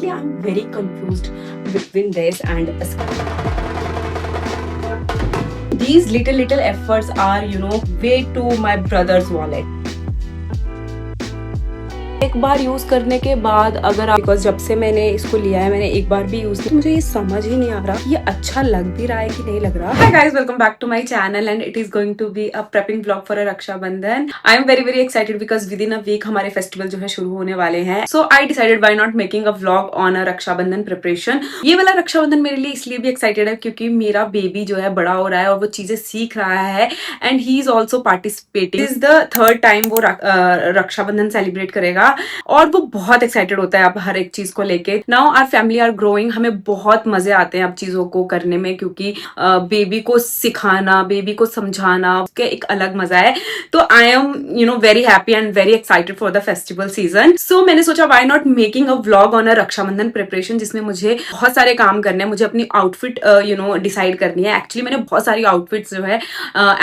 Recently, I'm very confused between this and these little efforts are, way to my brother's wallet. एक बार use करने के बाद अगर आप बिकॉज जब से मैंने इसको लिया है मैंने एक बार भी यूज किया, मुझे ये समझ ही नहीं आ रहा ये अच्छा लग भी रहा है कि नहीं लग रहा। Hi guys, welcome back to my channel and it is going to be a prepping vlog for a Rakshabandhan. I am very excited because within a week हमारे फेस्टिवल जो है शुरू होने वाले हैं। So I decided why not making a vlog on a Rakshabandhan preparation. ये वाला रक्षाबंधन मेरे लिए इसलिए भी एक्साइटेड है क्योंकि मेरा बेबी जो है बड़ा हो रहा है और वो चीजें सीख रहा है and he is also participating. Is the third time वो रक्षाबंधन सेलिब्रेट करेगा और वो बहुत एक्साइटेड होता है अब हर एक चीज को लेके। Now our family are growing, हमें बहुत मजे आते हैं अब चीजों को करने में क्योंकि बेबी को सिखाना, बेबी को समझाना उसके एक अलग मजा है। तो I am very happy and very excited for the festival season. So मैंने सोचा why not making a vlog on a Rakshabandhan preparation जिसमें मुझे बहुत सारे काम करने हैं। मुझे अपनी आउटफिट डिसाइड करनी है। एक्चुअली मैंने बहुत सारी आउटफिट्स जो है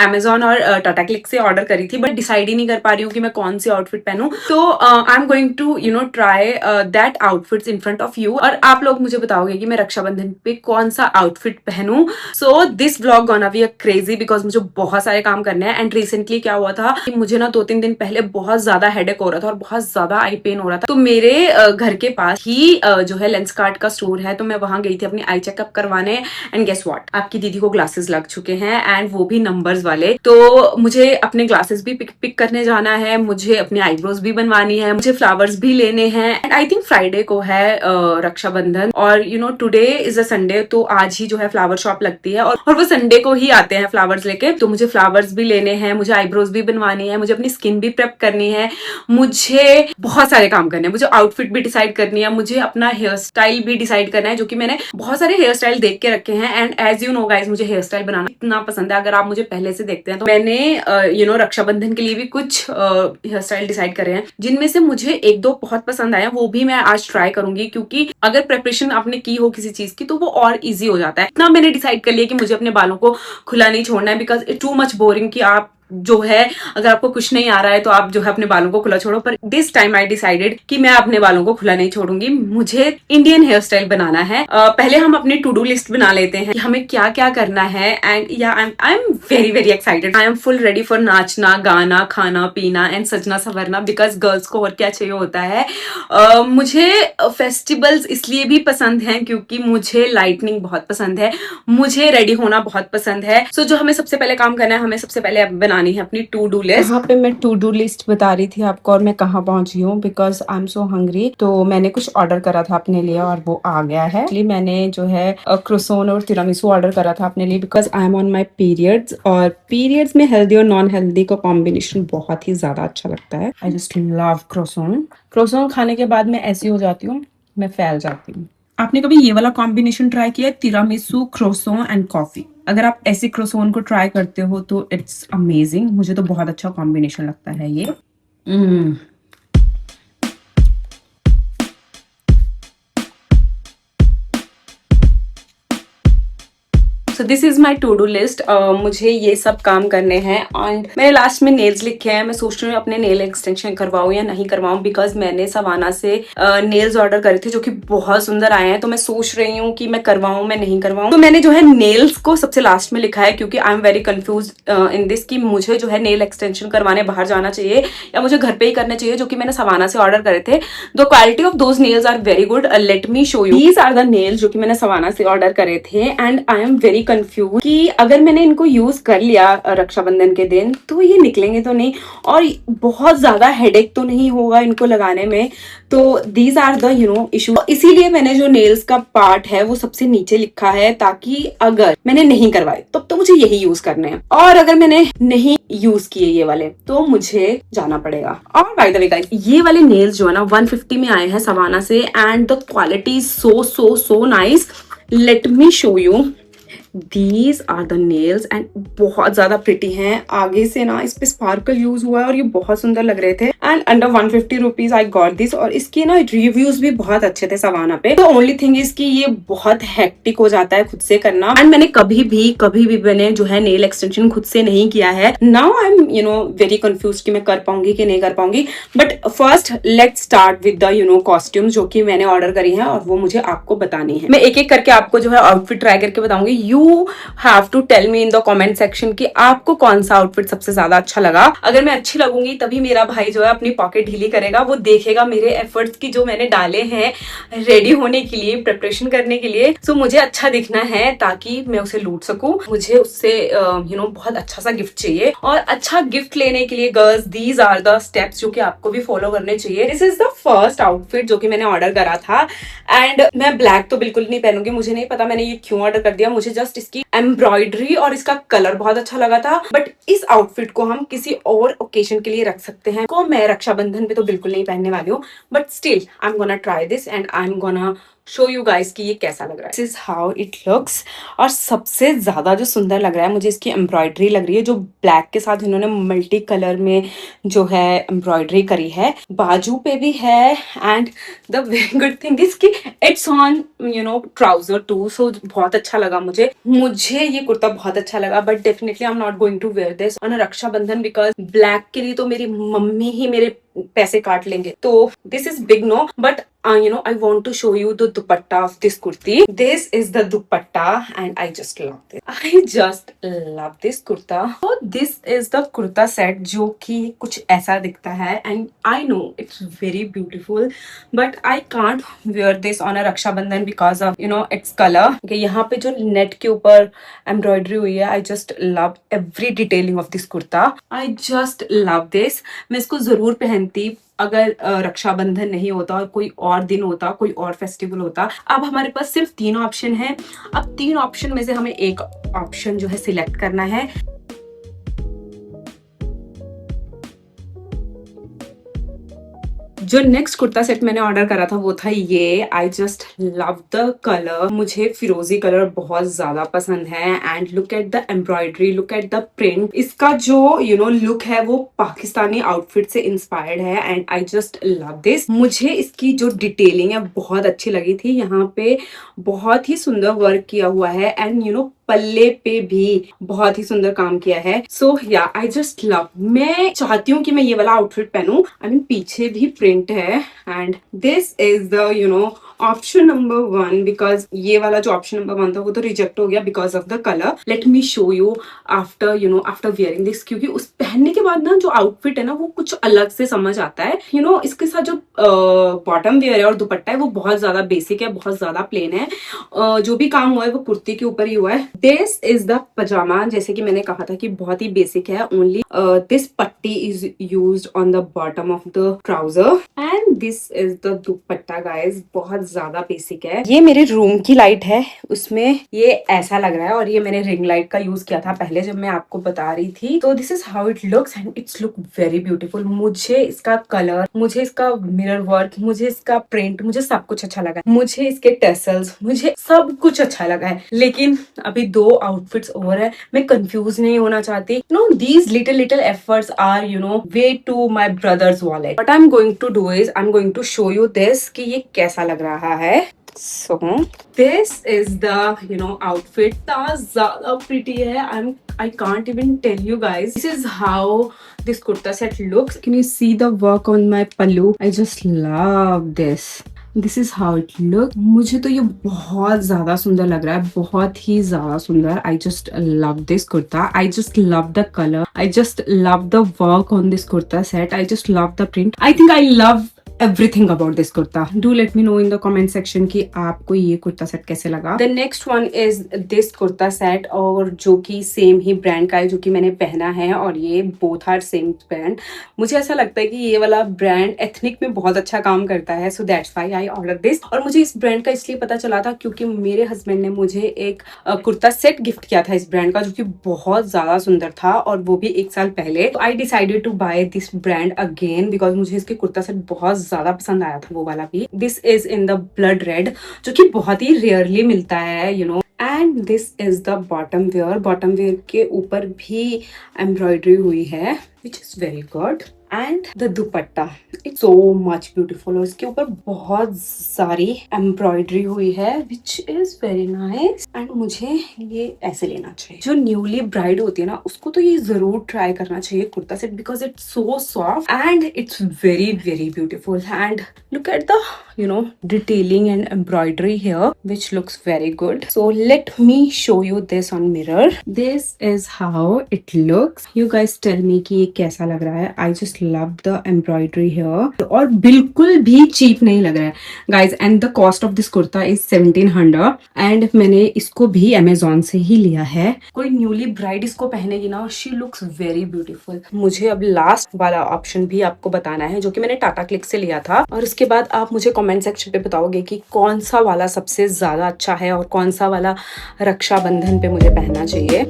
अमेजोन और टाटा क्लिक से ऑर्डर करी थी बट डिसाइड ही नहीं कर पा रही हूँ कि मैं कौन सी आउटफिट पहनूं। तो I am going to try that outfits in front of you और आप लोग मुझे बताओगे कि मैं रक्षाबंधन पे कौन सा आउटफिट पहनूं। So this vlog gonna be a crazy because मुझे बहुत सारे काम करने हैं। एंड रिसेंटली क्या हुआ था कि मुझे ना 2-3 दिन पहले बहुत ज्यादा हेडेक हो रहा था और बहुत ज्यादा आई पेन हो रहा था। तो मेरे घर के पास ही जो है लेंसकार्ट का स्टोर है, तो मैं वहां गई थी अपनी आई चेकअप करवाने। एंड गेस व्हाट, आपकी दीदी को ग्लासेस लग चुके हैं एंड वो भी नंबर्स वाले। तो मुझे अपने ग्लासेस भी पिक करने जाना है, मुझे अपने आईब्रोज भी बनवानी है, मुझे फ्लावर्स भी लेने हैं। एंड आई थिंक फ्राइडे को है रक्षाबंधन और टुडे इज अ संडे, तो आज ही जो है फ्लावर शॉप लगती है और वो संडे को ही आते हैं फ्लावर्स लेके। तो मुझे फ्लावर्स भी लेने हैं, मुझे आईब्रोज भी बनवानी है, मुझे अपनी स्किन भी प्रेप करनी है, मुझे बहुत सारे काम करने हैं, मुझे आउटफिट भी डिसाइड करनी है, मुझे अपना हेयर स्टाइल भी डिसाइड करना है जो कि मैंने बहुत सारे हेयर स्टाइल देख के रखे हैं। And as you know guys, मुझे हेयर स्टाइल बनाना इतना पसंद है। अगर आप मुझे पहले से देखते हैं तो मैंने रक्षाबंधन के लिए भी कुछ हेयर स्टाइल डिसाइड करे हैं जिनमें से मुझे 1-2 बहुत पसंद आया, वो भी मैं आज ट्राई करूंगी क्योंकि अगर प्रिपरेशन आपने की हो किसी चीज की तो वो और इजी हो जाता है। इतना मैंने डिसाइड कर लिया कि मुझे अपने बालों को खुला नहीं छोड़ना है because it's too much boring कि आप जो है अगर आपको कुछ नहीं आ रहा है तो आप जो है अपने बालों को खुला छोड़ो। पर दिस टाइम आई डिसाइडेड कि मैं अपने बालों को खुला नहीं छोड़ूंगी, मुझे इंडियन हेयर स्टाइल बनाना है। पहले हम अपनी टू डू लिस्ट बना लेते हैं कि हमें क्या क्या करना है। एंड या आई am very excited. I am full ready for नाचना, गाना, खाना पीना एंड सजना संवरना बिकॉज गर्ल्स को और क्या चाहिए होता है। मुझे फेस्टिवल्स इसलिए भी पसंद हैं क्योंकि मुझे लाइटनिंग बहुत पसंद है, मुझे रेडी होना बहुत पसंद है। सो जो हमें सबसे पहले काम करना है, हमें सबसे पहले बनानी है अपनी टू डू लिस्ट। यहाँ पे मैं टू डू लिस्ट बता रही थी आपको और मैं कहाँ पहुंची हूँ because I am so hungry. तो मैंने कुछ ऑर्डर करा था अपने लिए और वो आ गया है। मैंने जो है क्रोसोन और तिरामिसू ऑर्डर करा था अपने लिए because I am on my periods और पीरियड्स में हेल्दी और नॉन हेल्दी का कॉम्बिनेशन बहुत ही ज्यादा अच्छा लगता है। I just love क्रोसोन। क्रोसोन खाने के बाद मैं ऐसी हो जाती हूँ, मैं फैल जाती हूँ। आपने कभी ये वाला कॉम्बिनेशन ट्राई किया है, तिरामिसू, क्रोसोन एंड कॉफी? अगर आप ऐसे क्रोसोन को ट्राई करते हो तो इट्स अमेजिंग। मुझे तो बहुत अच्छा कॉम्बिनेशन लगता है ये। So this is my to do list. मुझे ये सब काम करने हैं एंड मैंने लास्ट में नेल्स लिखे हैं। मैं सोच रही हूँ अपने नेल एक्सटेंशन करवाऊँ या नहीं करवाऊँ बिकॉज मैंने सवाना से नेल्स ऑर्डर करे थे जो कि बहुत सुंदर आए हैं। तो मैं सोच रही हूँ कि मैं करवाऊँ मैं नहीं करवाऊँ। तो मैंने जो है नेल्स को सबसे लास्ट में लिखा है क्योंकि आई am very confuse in this कि मुझे जो है नेल एक्सटेंशन करवाने बाहर जाना चाहिए या मुझे घर पे ही करने चाहिए जो कि मैंने सवाना से ऑर्डर करे थे। The quality of those nails are very good. Let me show you. These are the nails जो कि मैंने सवाना से ऑर्डर करे थे and I am very confuse कि अगर मैंने इनको यूज कर लिया रक्षाबंधन के दिन तो ये निकलेंगे तो नहीं और बहुत ज्यादा हेडेक तो नहीं होगा इनको लगाने में। तो दीज आर द इशू। इसीलिए मैंने जो नेल्स का पार्ट है वो सबसे नीचे लिखा है ताकि अगर मैंने नहीं करवाए तब तो मुझे यही यूज करने हैं और अगर मैंने नहीं यूज किए ये वाले तो मुझे जाना पड़ेगा। और बाय द वे गाइस, ये वाले नेल्स जो है ना 150 में आए हैं सवाना से and the quality is so nice. Late me show you. These are the nails and बहुत ज्यादा प्रिटी हैं। आगे से ना इस पे स्पार्कल यूज हुआ है और ये बहुत सुंदर लग रहे थे and under 150 rupees I got this. और इसके ना रिव्यूज भी बहुत अच्छे थे सवाना पे। तो ओनली थिंग इज कि ये बहुत हेक्टिक हो जाता है खुद से करना, एंड मैंने कभी भी मैंने जो है नेल एक्सटेंशन खुद से नहीं किया है। Now I am very confuse कि मैं कर पाऊंगी कि नहीं कर पाऊंगी। But first let's start with the costumes जो कि मैंने ऑर्डर करी है और वो मुझे आपको बतानी है। मैं एक एक करके आपको जो है आउटफिट ट्राई करके बताऊंगी। You have to tell me in the comment section कि आपको कौन सा आउटफिट सबसे ज्यादा अच्छा लगा। अगर मैं अच्छी लगूंगी तभी मेरा भाई जो है अपनी पॉकेट ढीली करेगा, वो देखेगा मेरे एफर्ट्स की जो मैंने डाले हैं रेडी होने के लिए, प्रिपरेशन करने के लिए। सो मुझे अच्छा दिखना है ताकि मैं उसे लूट सकूं। मुझे उससे बहुत अच्छा सा गिफ्ट चाहिए, और अच्छा गिफ्ट लेने के लिए girls these are the steps जो कि आपको भी फॉलो करने चाहिए। This is the first outfit जो कि मैंने ऑर्डर करा था, एंड मैं ब्लैक तो बिल्कुल नहीं पहनूंगी। मुझे नहीं पता मैंने ये क्यों ऑर्डर कर दिया, मुझे जस्ट इसकी एम्ब्रॉयडरी और इसका कलर बहुत अच्छा लगा था। बट इस आउटफिट को हम किसी और ओकेजन के लिए रख सकते हैं। को मैं रक्षाबंधन पे तो बिल्कुल नहीं पहनने वाली हूँ, but still I am gonna try this and I am gonna show you guys कि ये कैसा लग रहा है। This is how it looks. और सबसे ज्यादा जो सुंदर लग रहा है मुझे इसकी एम्ब्रॉयडरी लग रही है, जो ब्लैक के साथ इन्होंने मल्टी कलर में जो है एम्ब्रॉयडरी करी है, बाजू पे भी है। And the very good thing is कि it's on trouser too. So बहुत अच्छा लगा मुझे ये कुर्ता बहुत अच्छा लगा। But definitely I am not going to wear this on Rakshabandhan, because black के लिए तो मेरी मम्मी ही मेरे पैसे काट लेंगे। तो this is big no. But I want to show you the dupatta of this kurti. This is the dupatta and I just love this. I just love this kurta. So this is the kurta set जो कि कुछ ऐसा दिखता है, and I know it's very beautiful, but I can't wear this on a Rakshabandhan because of its color. Okay, यहाँ पे जो net के ऊपर एम्ब्रॉयडरी हुई है, I just love every detailing of this kurta. I just love this. मैं इसको जरूर पहनती अगर रक्षाबंधन नहीं होता और कोई और दिन होता, कोई और फेस्टिवल होता। अब हमारे पास सिर्फ 3 ऑप्शन हैं। अब 3 ऑप्शन में से हमें एक ऑप्शन जो है सिलेक्ट करना है। जो नेक्स्ट कुर्ता सेट मैंने ऑर्डर करा था वो था ये। I just love the colour. मुझे फिरोजी कलर बहुत ज्यादा पसंद है। And look at the embroidery, look at the print. इसका जो लुक है वो पाकिस्तानी आउटफिट से इंस्पायर्ड है, and I just love this. मुझे इसकी जो डिटेलिंग है बहुत अच्छी लगी थी। यहाँ पे बहुत ही सुंदर वर्क किया हुआ है, एंड पल्ले पे भी बहुत ही सुंदर काम किया है। सो या आई जस्ट लव। मैं चाहती हूँ कि मैं ये वाला आउटफिट पहनूं। आई मीन पीछे भी प्रिंट है, and this is the option number 1, because ये वाला जो ऑप्शन नंबर 1 था वो तो रिजेक्ट हो गया because of the colour. Late me show you after after wearing this, क्योंकि उस पहनने के बाद ना जो आउटफिट है ना वो कुछ अलग से समझ आता है। इसके साथ जो बॉटम वेयर है और दुपट्टा है वो बहुत ज्यादा बेसिक है, बहुत ज्यादा प्लेन है। जो भी काम हुआ है वो कुर्ती के ऊपर ही हुआ है। दिस इज द पजामा, जैसे कि मैंने कहा था कि बहुत ही बेसिक है। ओनली दिस पट्टी is used on the bottom of the trouser, and this is the dupatta guys, बहुत ज्यादा बेसिक है। ये मेरे रूम की लाइट है, उसमें ये ऐसा लग रहा है, और ये मैंने रिंग लाइट का यूज किया था पहले जब मैं आपको बता रही थी। तो this is how it looks and it's look very beautiful. मुझे इसका कलर, मुझे इसका मिरर वर्क, मुझे इसका प्रिंट, मुझे सब कुछ अच्छा लगा। मुझे इसके टेसल्स, मुझे सब कुछ अच्छा लगा है। लेकिन अभी 2 आउटफिट्स और है, मैं कंफ्यूज नहीं होना चाहती। These little efforts are way to my brother's wallet. What I am going to do is I am going to show you this कि ये कैसा लग रहा है। So this is the outfit. ज़्यादा pretty है. I can't even tell you guys. This is how this kurta set looks. Can you see the work on my pallu? I just love this. This is how it looks. मुझे तो ये बहुत ज्यादा सुंदर लग रहा है, बहुत ही ज्यादा सुंदर। I just love this kurta. I just love the color. I just love the work on this kurta set. I just love the print. I think I love everything about this kurta. Do let me know in the comment section कि आपको ये kurta set कैसे लगा। The next one is this kurta set, और जो कि same ही brand का है जो कि मैंने पहना है, और ये both are same brand. मुझे ऐसा लगता है कि ये वाला ब्रांड एथनिक में बहुत अच्छा काम करता है, so that's why I ordered this. और मुझे इस ब्रांड का इसलिए पता चला था क्योंकि मेरे हस्बैंड ने मुझे एक कुर्ता सेट गिफ्ट किया था इस ब्रांड का, जो कि बहुत ज्यादा सुंदर था, और वो भी 1 साल पहले। तो I decided to buy this brand again because मुझे इसके कुर्ता सेट बहुत ज्यादा पसंद आया था, वो वाला भी। This is in the blood red, जो कि बहुत ही रेयरली मिलता है and this is the bottom wear. Bottom wear के ऊपर भी एम्ब्रॉयडरी हुई है, which is very good. And the dupatta it's so much beautiful और इसके ऊपर बहुत सारी एम्ब्रॉयडरी हुई है which is very nice and मुझे ये ऐसे लेना चाहिए। जो न्यूली ब्राइड होती है ना उसको तो ये जरूर ट्राई करना चाहिए kurta set because it's so soft and it's very very beautiful and look at the detailing and embroidery here which looks very good. So let me show you this on mirror. This is how it looks. You guys tell me कि ये कैसा लग रहा है. I just love the embroidery here और बिल्कुल भी cheap नहीं लग रहा है guys. And the cost of this kurta is 1700 and मैंने इसको भी Amazon से ही लिया है. कोई newly bride इसको पहनेगी ना, she looks very beautiful. मुझे अब लास्ट वाला ऑप्शन भी आपको बताना है जो कि मैंने टाटा क्लिक से लिया था और उसके बाद आप मुझे कमेंट सेक्शन पे बताओगे कि कौन सा वाला सबसे ज्यादा अच्छा है और कौन सा वाला रक्षाबंधन पे मुझे पहनना चाहिए।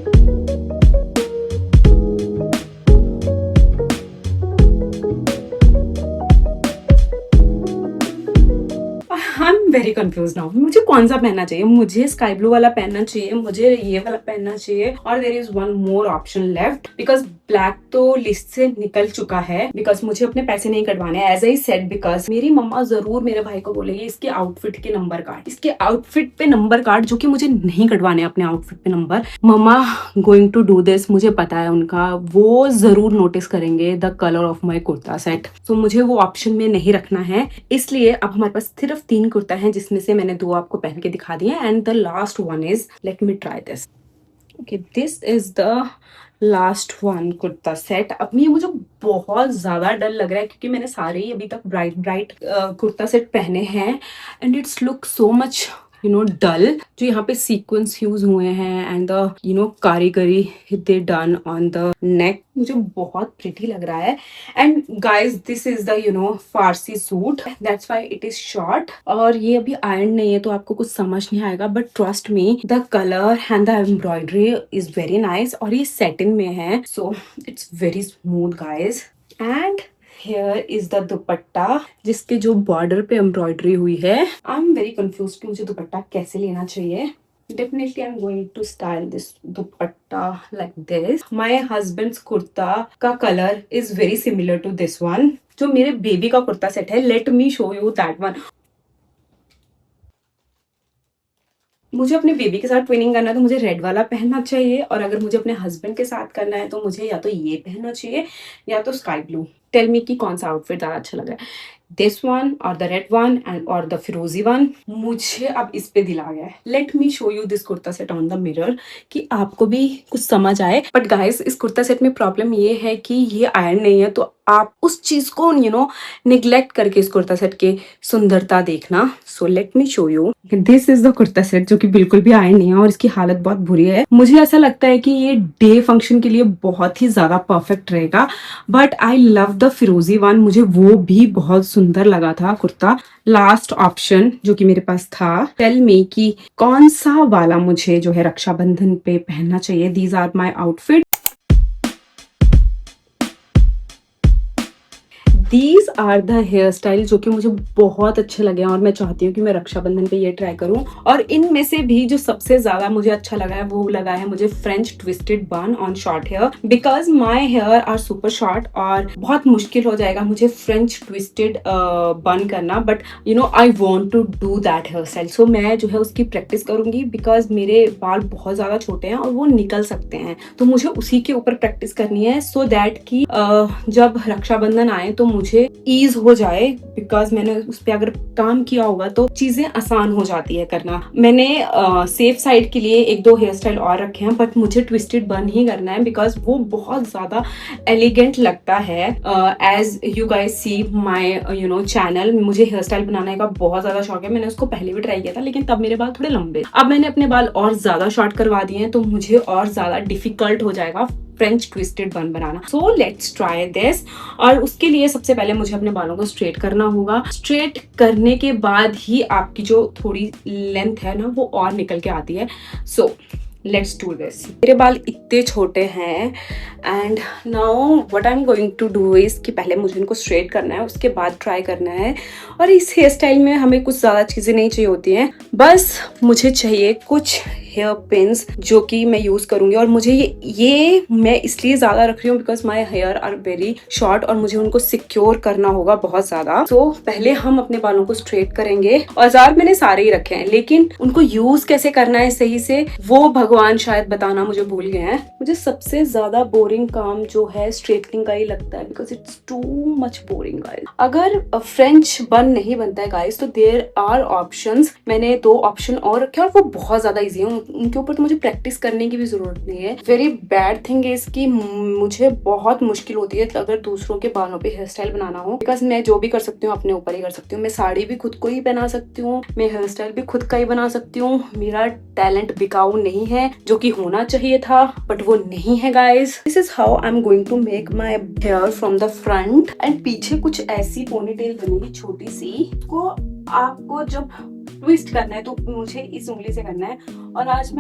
आई एम वेरी कंफ्यूज नाउ, मुझे कौन सा पहनना चाहिए? मुझे स्काई ब्लू वाला पहनना चाहिए, मुझे ये वाला पहनना चाहिए और there is one more option left because black तो लिस्ट से निकल चुका है बिकॉज मुझे अपने पैसे नहीं कटवाने एज आई सेड बिकॉज मेरी मम्मा जरूर मेरे भाई को बोलेगी इसके आउटफिट के नंबर काट, इसके आउटफिट पे नंबर काट, जो कि मुझे नहीं कटवाने अपने आउटफिट पे नंबर। मम्मा गोइंग टू डू दिस, मुझे पता है उनका, वो जरूर नोटिस करेंगे the colour of my kurta set. So मुझे वो ऑप्शन में नहीं रखना है, इसलिए अब हमारे पास सिर्फ 3 कुर्ता है जिसमें से मैंने 2 आपको पहन के दिखा दिए and the last one is, let me try this. Okay, this is the last one kurta set. अब ये मुझे बहुत ज्यादा डर लग रहा है क्योंकि मैंने सारे ही अभी तक ब्राइट कुर्ता सेट पहने हैं and it's look so much dull. जो यहाँ पे सीक्वेंस यूज हुए हैं एंड द कारीगरी दे डन ऑन द नेक, मुझे बहुत प्रिटी लग रहा है। And guys this is the Farsi suit, that's why it is short और ये अभी आयरन नहीं है तो आपको कुछ समझ नहीं आएगा, but trust me the colour and the embroidery is very nice और ये सैटिन में है, so it's very smooth guys. And Here is the दुपट्टा जिसके जो बॉर्डर पे एम्ब्रॉयडरी हुई है। आई एम वेरी कंफ्यूज कि मुझे दुपट्टा कैसे लेना चाहिए। Definitely I'm going to style this dupatta like this. My husband's kurta का color is very similar to this one. जो मेरे बेबी का कुर्ता सेट है, let me show you that one. मुझे अपने बेबी के साथ ट्विनिंग करना है तो मुझे रेड वाला पहनना चाहिए और अगर मुझे अपने हस्बैंड के साथ करना है तो मुझे या तो ये पहनना चाहिए या तो स्काई ब्लू। टेल मी कि कौन सा आउटफिट ज़्यादा अच्छा लग रहा है, दिस वन और द रेड वन एंड और द फिरोजी वन। मुझे अब इस पे दिल आ गया है। Late me show you this kurta set on the mirror कि आपको भी कुछ समझ आए। बट गाइस इस कुर्ता सेट में प्रॉब्लम ये है कि ये आयरन नहीं है तो आप उस चीज को निग्लेक्ट करके इस कुर्ता सेट की सुंदरता देखना। So let me show you, this is the kurta set जो कि बिल्कुल भी आयरन नहीं है और इसकी हालत बहुत बुरी है। मुझे ऐसा लगता है कि ये डे फंक्शन के लिए बहुत ही ज्यादा परफेक्ट रहेगा, बट आई लव द फिरोजी वन, मुझे वो भी बहुत सुंदर लगा था कुर्ता। लास्ट ऑप्शन जो कि मेरे पास था, टेल मी कि कौन सा वाला मुझे जो है रक्षाबंधन पे पहनना चाहिए। These are my outfit. These are the hair style जो कि मुझे बहुत अच्छे लगे हैं और मैं चाहती हूँ कि मैं रक्षाबंधन पे ये ट्राई करूँ। और इनमें से भी जो सबसे ज्यादा मुझे अच्छा लगा है वो लगा है मुझे French twisted bun on short hair because my hair are super short और बहुत मुश्किल हो जाएगा मुझे फ्रेंच ट्विस्टेड बन करना, but I want to do that hair style. So मैं जो है उसकी प्रैक्टिस करूंगी बिकॉज मेरे बाल बहुत ज्यादा छोटे हैं और वो निकल सकते हैं, तो मुझे उसी के ऊपर प्रैक्टिस करनी है सो दैट कि जब रक्षाबंधन आए तो मुझे ईज हो जाए बिकॉज मैंने उस पर अगर काम किया होगा तो चीजें आसान हो जाती है करना। मैंने सेफ साइड के लिए 1-2 हेयर स्टाइल और रखे हैं बट मुझे ट्विस्टेड बन ही करना है बिकॉज वो बहुत ज्यादा एलिगेंट लगता है। As you guys see my channel, मुझे हेयर स्टाइल बनाने का बहुत ज्यादा शौक है। मैंने उसको पहले भी ट्राई किया था लेकिन तब मेरे बाल थोड़े लंबे, अब मैंने अपने बाल और ज्यादा शॉर्ट करवा दिए हैं तो मुझे और ज्यादा डिफिकल्ट हो जाएगा फ्रेंच ट्विस्टेड बन बनाना। So let's try this. और उसके लिए सबसे पहले मुझे अपने बालों को स्ट्रेट करना होगा। स्ट्रेट करने के बाद ही आपकी जो थोड़ी लेंथ है ना वो और निकल के आती है। So let's do this. मेरे बाल इतने छोटे हैं and now what I am going to do is कि पहले मुझे इनको स्ट्रेट करना है, उसके बाद ट्राई करना है। और इस हेयर स्टाइल में हमें कुछ ज़्यादा चीज़ें नहीं चाहिए होती हैं, बस मुझे चाहिए कुछ हेयर पिन्स जो कि मैं यूज करूंगी। और मुझे ये मैं इसलिए ज्यादा रख रही हूँ because my hair are very short और मुझे उनको सिक्योर करना होगा बहुत ज्यादा। तो पहले हम अपने बालों को स्ट्रेट करेंगे। औजार मैंने सारे ही रखे हैं, लेकिन उनको यूज कैसे करना है सही से वो भगवान शायद बताना मुझे भूल गए हैं। मुझे सबसे ज्यादा बोरिंग काम जो है स्ट्रेटनिंग का ही लगता है because it's too much boring guys. अगर फ्रेंच बन नहीं बनता है गाइस तो देयर आर ऑप्शंस। मैंने 2 ऑप्शन और रखे और वो बहुत ज्यादा इजी है, उनके ऊपर तो मुझे प्रैक्टिस करने की भी जरूरत नहीं है। वेरी बैड थिंग इज कि मुझे बहुत मुश्किल होती है अगर दूसरों के बालों पे हेयर स्टाइल बनाना हो, बिकॉज मैं जो भी कर सकती हूँ अपने ऊपर ही कर सकती हूँ। मैं साड़ी भी खुद को ही बना सकती हूँ, मैं हेयर स्टाइल भी खुद का ही बना सकती हूँ। मेरा टैलेंट बिकाऊ नहीं है जो कि होना चाहिए था, बट वो नहीं है guys. This is how I am going to make my hair from the front and पीछे कुछ ऐसी पोनीटेल बनेगी छोटी सी, को आपको जब ट्विस्ट करना है तो मुझे इस उंगली से करना है। और आज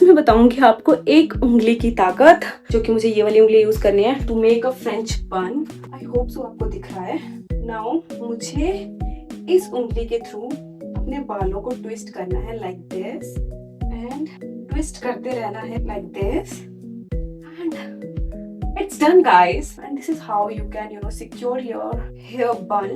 मैं बताऊंगी आपको एक उंगली की ताकत, जो कि मुझे ये वाली उंगली यूज करनी है टू मेक अ फ्रेंच बन। आई होप सो आपको दिख रहा है। नाउ मुझे इस उंगली के थ्रू अपने बालों को ट्विस्ट करना है लाइक दिस एंड ट्विस्ट करते रहना है like this and it's done guys. And this is how you can secure your hair bun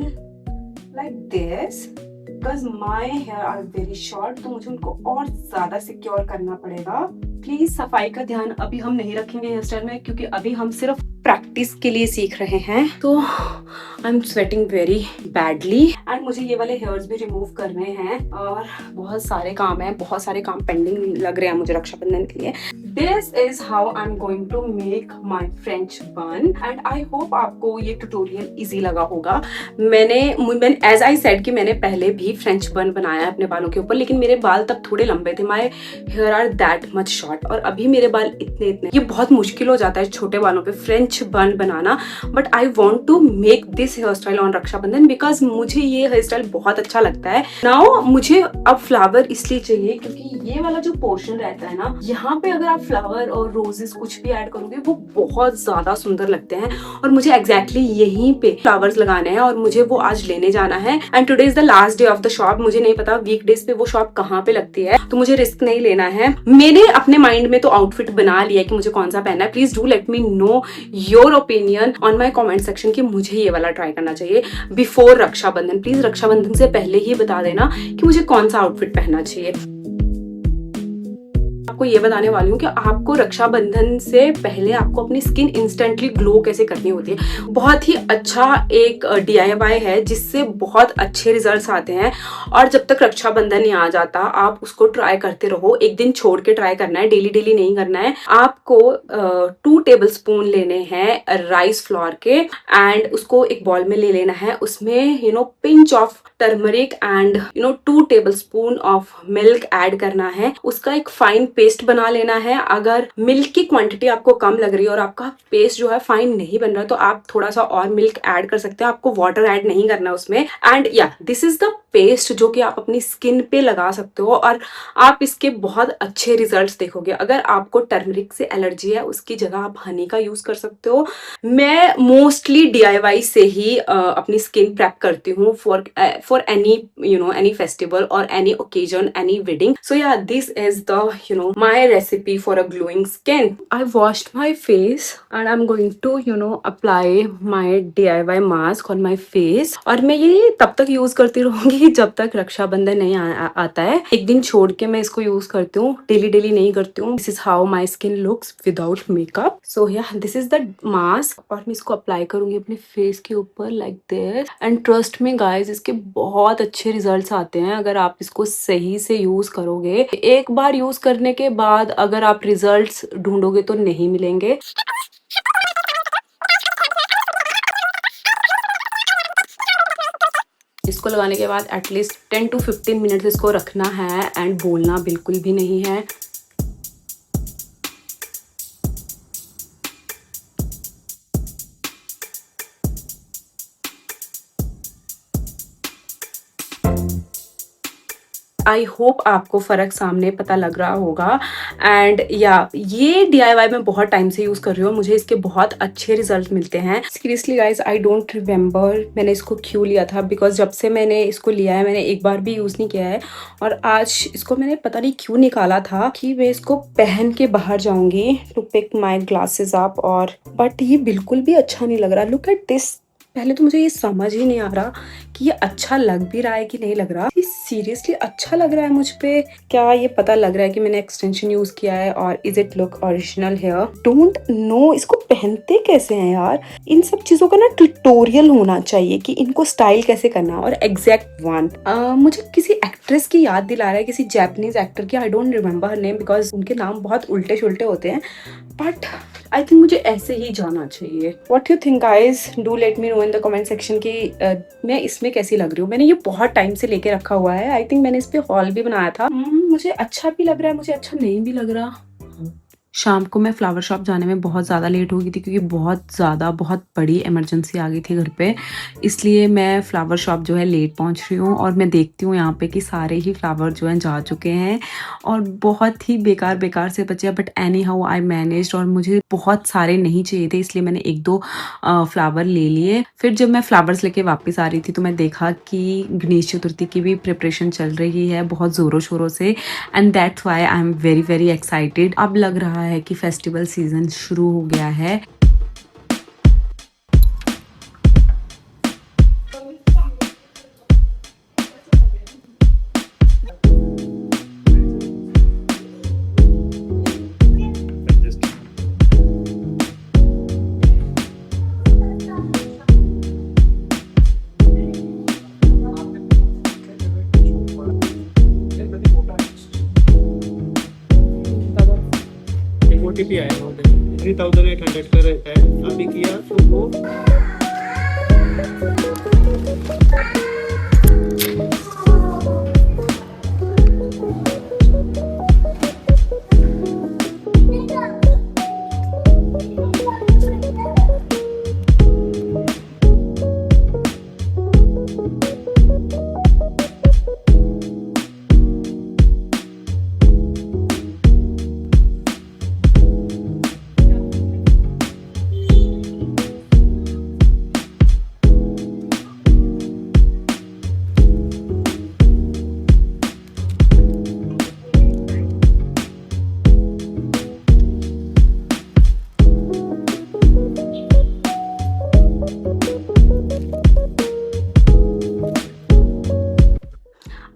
like this. Because my hair are very short तो मुझे उनको और ज्यादा सिक्योर करना पड़ेगा। प्लीज सफाई का ध्यान अभी हम नहीं रखेंगे हेयर स्टाइल में, क्योंकि अभी हम सिर्फ प्रैक्टिस के लिए सीख रहे हैं। तो I am sweating very badly and मुझे ये वाले हेयर्स भी रिमूव करने हैं और बहुत सारे काम है, बहुत सारे काम पेंडिंग लग रहे हैं मुझे रक्षाबंधन के लिए। This is how I am going to make my French bun and I hope आपको ये ट्यूटोरियल इजी लगा होगा। मैंने एज आई सेड कि मैंने पहले भी फ्रेंच बन बनाया है अपने बालों के ऊपर, लेकिन मेरे बाल तब थोड़े लंबे थे। My hair are that much short और अभी मेरे बाल इतने ये बहुत मुश्किल हो जाता है छोटे बालों पे फ्रेंच बन बनाना। But I want to make this hair style on Rakshabandhan because मुझे ये हेयर स्टाइल बहुत अच्छा लगता है। नाउ मुझे अब फ्लावर इसलिए चाहिए क्योंकि ये वाला जो पोर्शन रहता है ना, यहाँ पे अगर आप फ्लावर और रोजेस कुछ भी ऐड करोगे वो बहुत ज्यादा सुंदर लगते हैं और मुझे एग्जैक्टली यहीं पे फ्लावर्स लगाने हैं और मुझे वो आज लेने जाना है। And today is the last day of the shop. मुझे नहीं पता वीकडेज पे वो शॉप कहाँ पे लगती है, तो मुझे रिस्क नहीं लेना है। मैंने अपने माइंड में तो आउटफिट बना लिया कि मुझे कौन सा पहनना है। Please do let me know your opinion on my comment section कि मुझे ये वाला ट्राई करना चाहिए बिफोर रक्षाबंधन। प्लीज रक्षाबंधन से पहले ही बता देना कि मुझे कौन सा आउटफिट पहनना चाहिए। आपको ये बताने वाली हूँ कि आपको रक्षाबंधन से पहले आपको अपनी स्किन इंस्टेंटली ग्लो कैसे करनी होती है। बहुत ही अच्छा एक DIY है जिससे बहुत अच्छे रिजल्ट्स आते हैं और जब तक रक्षाबंधन नहीं आ जाता आप उसको ट्राई करते रहो। एक दिन छोड़ के ट्राई करना है, डेली डेली नहीं करना है। आपको 2 टेबल स्पून लेने हैं राइस फ्लोर के एंड उसको एक बॉल में ले लेना है। उसमें pinch of turmeric and 2 table spoon of milk add करना है। उसका एक फाइन पेस्ट बना लेना है। अगर मिल्क की क्वांटिटी आपको कम लग रही है और आपका पेस्ट जो है फाइन नहीं बन रहा है तो आप थोड़ा सा और मिल्क ऐड कर सकते हैं। आपको वाटर ऐड नहीं करना उसमें। एंड या दिस इज द पेस्ट जो कि आप अपनी स्किन पे लगा सकते हो और आप इसके बहुत अच्छे रिजल्ट्स देखोगे। अगर आपको टर्मरिक से एलर्जी है उसकी जगह आप हनी का यूज कर सकते हो। मैं मोस्टली DIY से ही अपनी स्किन प्रेप करती हूँ फॉर एनी फेस्टिवल और any occasion, any wedding. So yeah this is the my recipe for a glowing skin. I washed my face and I'm going to apply my DIY mask on my face और मैं ये तब तक use करती रहूंगी जब तक रक्षाबंधन नहीं आता है। एक दिन छोड़ के मैं इसको यूज करती हूँ, डेली डेली नहीं करती हूँ। This is how my skin looks without makeup. So yeah this is the mask और मैं इसको अप्लाई करूंगी अपने फेस के ऊपर like this. And trust me guys इसके बहुत अच्छे रिजल्ट्स आते हैं अगर आप इसको सही से यूज करोगे। एक बार यूज करने के बाद अगर आप रिजल्ट्स ढूंढोगे तो नहीं मिलेंगे। इसको लगाने के बाद एटलीस्ट 10 to 15 मिनट्स इसको रखना है एंड बोलना बिल्कुल भी नहीं है। आई होप आपको फ़र्क सामने पता लग रहा होगा। एंड या ये DIY मैं बहुत टाइम से यूज़ कर रही हूँ, मुझे इसके बहुत अच्छे रिजल्ट मिलते हैं। Seriously guys, I don't remember मैंने इसको क्यों लिया था, बिकॉज जब से मैंने इसको लिया है मैंने एक बार भी यूज़ नहीं किया है। और आज इसको मैंने पता नहीं क्यों निकाला था कि मैं इसको पहन के बाहर जाऊंगी to pick my glasses up, और बट ये बिल्कुल भी अच्छा नहीं लग रहा। Look at this. पहले तो मुझे ये समझ ही नहीं आ रहा कि ये अच्छा लग भी रहा है कि नहीं लग रहा। ये सीरियसली अच्छा लग रहा है मुझ पे। क्या ये पता लग रहा है कि मैंने एक्सटेंशन यूज किया है, और is it look original hair? Don't know इसको पहनते कैसे हैं यार। इन सब चीजों का ना ट्यूटोरियल होना चाहिए कि इनको स्टाइल कैसे करना। और एग्जैक्ट वन मुझे किसी एक्ट्रेस की याद दिला रहा है, किसी जापानीज एक्टर की। I don't remember her name because उनके नाम बहुत उल्टे शुल्टे होते हैं, बट आई थिंक मुझे ऐसे ही जाना चाहिए। What you think guys? Do let me know in the comment section की मैं इसमें कैसी लग रही हूँ। मैंने ये बहुत टाइम से लेके रखा हुआ है। आई थिंक मैंने इस पे हॉल भी बनाया था। मुझे अच्छा भी लग रहा है, मुझे अच्छा नहीं भी लग रहा। शाम को मैं फ्लावर शॉप जाने में बहुत ज़्यादा लेट हो गई थी, क्योंकि बहुत बड़ी इमरजेंसी आ गई थी घर पे। इसलिए मैं फ्लावर शॉप जो है लेट पहुंच रही हूँ। और मैं देखती हूँ यहाँ पे कि सारे ही फ्लावर जो हैं जा चुके हैं, और बहुत ही बेकार से बचे हैं। But any how I managed, और मुझे बहुत सारे नहीं चाहिए थे, इसलिए मैंने एक दो फ्लावर ले लिए। फिर जब मैं फ्लावर्स लेके वापस आ रही थी तो मैं देखा कि गणेश चतुर्थी की भी प्रिपरेशन चल रही है बहुत ज़ोरों शोरों से, and that's why I am very excited. अब लग रहा है कि फेस्टिवल सीजन शुरू हो गया है। OTP आया है 3800 का रहता है। अभी किया तो वो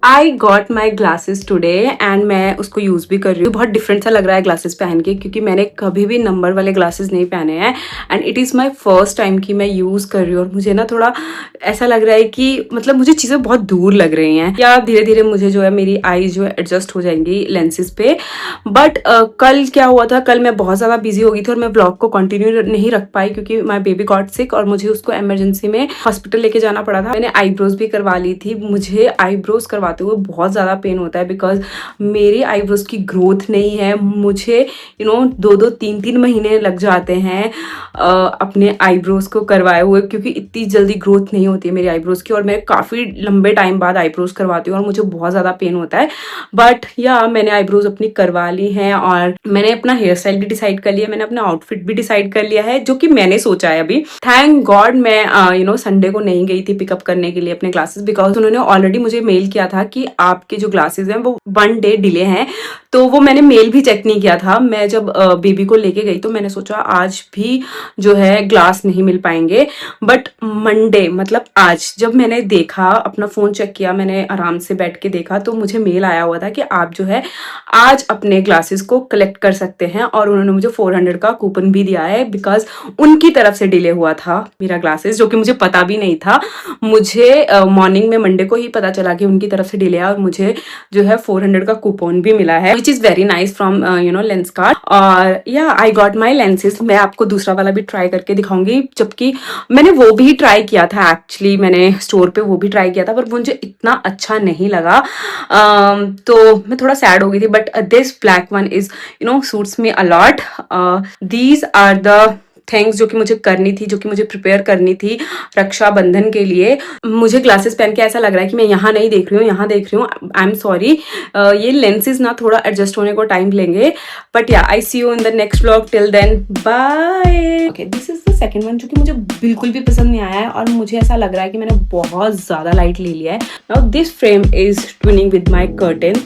I got my glasses today, and मैं उसको यूज़ भी कर रही हूँ। बहुत डिफरेंट सा लग रहा है ग्लासेस पहन के, क्योंकि मैंने कभी भी नंबर वाले ग्लासेस नहीं पहने हैं, and it is my first time कि मैं यूज़ कर रही हूँ। और मुझे ना थोड़ा ऐसा लग रहा है कि मतलब मुझे चीज़ें बहुत दूर लग रही हैं, या धीरे धीरे मुझे जो है मेरी आई जो है एडजस्ट हो जाएंगी लेंसेज पे। बट कल क्या हुआ था, कल मैं बहुत ज़्यादा बिजी हो गई थी और मैं ब्लॉग को कंटिन्यू नहीं रख पाई, क्योंकि माई बेबी गॉट सिक और मुझे उसको इमरजेंसी में हॉस्पिटल लेके जाना पड़ा था। मैंने आईब्रोज भी करवा ली थी। मुझे आईब्रोज करवाते हुए बहुत ज़्यादा पेन होता है, बिकॉज मेरी आईब्रोज की ग्रोथ नहीं है। मुझे 2-3 महीने लग जाते हैं अपने आईब्रोज को करवाए हुए, क्योंकि इतनी जल्दी ग्रोथ नहीं होती है मेरी आईब्रोज की। और मैं काफ़ी लंबे टाइम बाद आईब्रोज करवाती हूँ और मुझे बहुत ज़्यादा पेन होता है। बट या मैंने आईब्रोज अपनी करवा ली हैं, और मैंने अपना हेयर स्टाइल भी डिसाइड कर लिया, मैंने अपना आउटफिट भी डिसाइड कर लिया है, जो कि मैंने सोचा है अभी। थैंक गॉड मैं संडे को नहीं गई थी पिकअप करने के लिए अपने ग्लासेस, बिकॉज उन्होंने ऑलरेडी मुझे मेल किया था कि आपके जो ग्लासेस हैं वो 1 डे डिले हैं। तो वो मैंने मेल भी चेक नहीं किया था। मैं जब बेबी को लेके गई तो मैंने सोचा आज भी जो है ग्लास नहीं मिल पाएंगे, बट मंडे मतलब आज जब मैंने देखा, अपना फोन चेक किया, मैंने आराम से बैठ के देखा, तो मुझे मेल आया हुआ था कि आप जो है आज अपने ग्लासेस को कलेक्ट कर सकते हैं। और उन्होंने मुझे 400 का कूपन भी दिया है, बिकॉज उनकी तरफ से डिले हुआ था मेरा ग्लासेस, जो कि मुझे पता भी नहीं था। मुझे मॉर्निंग में मंडे को ही पता चला कि उनकी तरफ से डिले है, और मुझे जो है 400 का कूपन भी मिला है, which is very nice from Lenskart. और या आई गॉट माई लेंसेज। मैं आपको दूसरा वाला भी ट्राई करके दिखाऊंगी, जबकि मैंने वो भी ट्राई किया था। एक्चुअली मैंने स्टोर पे वो भी ट्राई किया था, पर मुझे इतना अच्छा नहीं लगा। तो मैं थोड़ा सैड हो गई थी। But this black one is suits me a lot. These are the things जो कि मुझे करनी थी, जो कि मुझे प्रिपेयर करनी थी रक्षाबंधन के लिए। मुझे ग्लासेस पहन के ऐसा लग रहा है कि मैं यहाँ नहीं देख रही हूँ, यहाँ देख रही हूँ। आई एम सॉरी, ये लेंसेज ना थोड़ा एडजस्ट होने को टाइम लेंगे, but yeah I see you in the next vlog. Till then bye. Okay, this is the second one जो कि मुझे बिल्कुल भी पसंद नहीं आया है और मुझे ऐसा लग रहा है कि मैंने बहुत ज्यादा लाइट ले लिया है। Now this frame is twinning with my curtain.